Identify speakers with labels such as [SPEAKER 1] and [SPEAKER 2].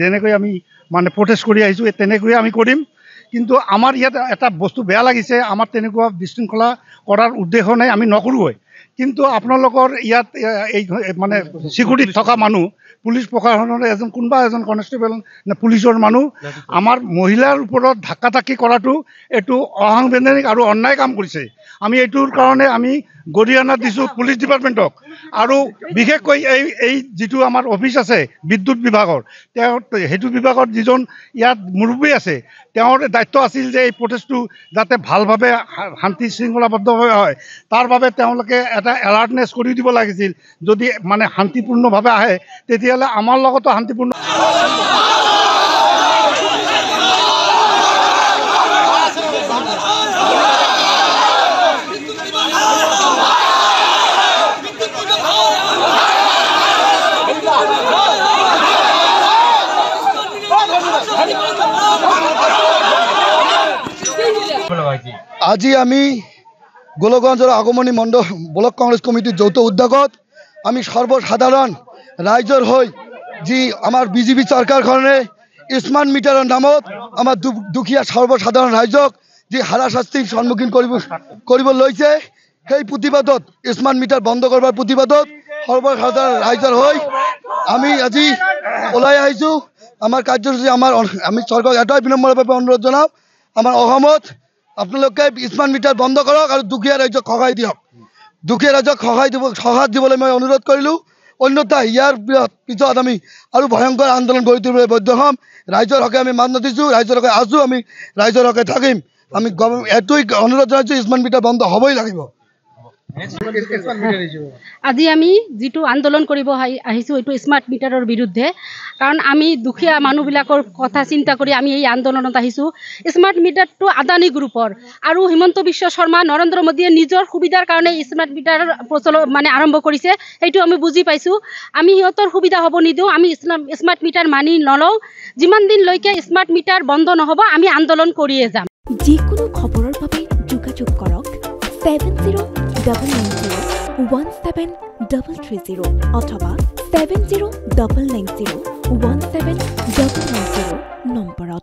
[SPEAKER 1] যেনেকৈ আমি মানে প্ৰটেষ্ট কৰি আহিছোঁ তেনেকৈ আমি কৰিম। কিন্তু আমাৰ ইয়াত এটা বস্তু বেয়া লাগিছে, আমাৰ তেনেকুৱা বিশৃংখলা কৰাৰ উদ্দেশ্য নাই, আমি নকৰোঁৱে। কিন্তু আপোনালোকৰ ইয়াত এই মানে চিকিউৰিটিত থকা মানুহ, পুলিচ প্ৰশাসনৰ কোনোবা এজন কনষ্টেবল নে পুলিচৰ মানুহ আমাৰ মহিলাৰ ওপৰত ধাক্কাধাক্কি কৰাটো এইটো অসাংবিধানিক আৰু অন্যায় কাম কৰিছে। আমি এইটোৰ কাৰণে আমি গৰিহণা দিছোঁ পুলিচ ডিপাৰ্টমেণ্টক। আৰু বিশেষকৈ এই যিটো আমাৰ অফিচ আছে বিদ্যুৎ বিভাগৰ, সেইটো বিভাগত যিজন ইয়াত মুৰব্বী আছে, তেওঁৰ দায়িত্ব আছিল যে এই প্ৰটেষ্টটো যাতে ভালভাৱে শান্তি শৃংখলাবদ্ধভাৱে হয়, তাৰ বাবে তেওঁলোকে এটা এলাৰ্টনেছ কৰি দিব লাগিছিল। যদি মানে শান্তিপূৰ্ণভাৱে আহে তেতিয়াহ'লে আমাৰ লগতো শান্তিপূৰ্ণ।
[SPEAKER 2] আজি আমি গোলকগঞ্জৰ আগমনী মণ্ডল ব্লক কংগ্ৰেছ কমিটিৰ যৌথ উদ্যোগত আমি সৰ্বসাধাৰণ ৰাইজৰ হৈ যি আমাৰ বিজেপি চৰকাৰখনে স্মাৰ্ট মিটাৰৰ নামত আমাৰ দুখীয়া সৰ্বসাধাৰণ ৰাইজক যি হাৰাশাস্তিৰ সন্মুখীন কৰিব লৈছে, সেই প্ৰতিবাদত স্মাৰ্ট মিটাৰ বন্ধ কৰাৰ প্ৰতিবাদত সৰ্বসাধাৰণ ৰাইজৰ হৈ আমি আজি ওলাই আহিছোঁ। আমাৰ কাৰ্যসূচী আমি চৰকাৰক এটাই বিনম্ৰভাৱে অনুৰোধ জনাওঁ, আমাৰ অসমত আপোনালোকে স্মাৰ্ট মিটাৰ বন্ধ কৰক আৰু দুখীয়া ৰাইজক সহায় দিয়ক। দুখীয়া ৰাইজক সহায় দিবলৈ মই অনুৰোধ কৰিলোঁ। অন্যথা ইয়াৰ পিছত আমি আৰু ভয়ংকৰ আন্দোলন গঢ়ি তুলিবলৈ বাধ্য হ'ম। ৰাইজৰ হকে আমি মাত মাতিছোঁ, ৰাইজৰ হকে আছোঁ, আমি ৰাইজৰ হকে থাকিম। আমি এইটোৱে অনুৰোধ জনাইছোঁ, স্মাৰ্ট মিটাৰ বন্ধ হ'বই লাগিব।
[SPEAKER 3] আজি আমি যিটো আন্দোলন কৰিব আহিছোঁ এইটো স্মাৰ্ট মিটাৰৰ বিৰুদ্ধে, কাৰণ আমি দুখীয়া মানুহবিলাকৰ কথা চিন্তা কৰি আমি এই আন্দোলনত আহিছোঁ। স্মাৰ্ট মিটাৰটো আদানী গ্ৰুপৰ আৰু হিমন্ত বিশ্ব শৰ্মা, নৰেন্দ্ৰ মোদীয়ে নিজৰ সুবিধাৰ কাৰণে স্মাৰ্ট মিটাৰ মানে আৰম্ভ কৰিছে, সেইটো আমি বুজি পাইছোঁ। আমি সিহঁতৰ সুবিধা হ'ব নিদিওঁ, আমি স্মাৰ্ট মিটাৰ মানি নলওঁ। যিমান দিনলৈকে স্মাৰ্ট মিটাৰ বন্ধ নহ'ব আমি আন্দোলন কৰিয়ে যাম।
[SPEAKER 4] যিকোনো খবৰৰ বাবে যোগাযোগ কৰক 7099017330 অথবা 7099017900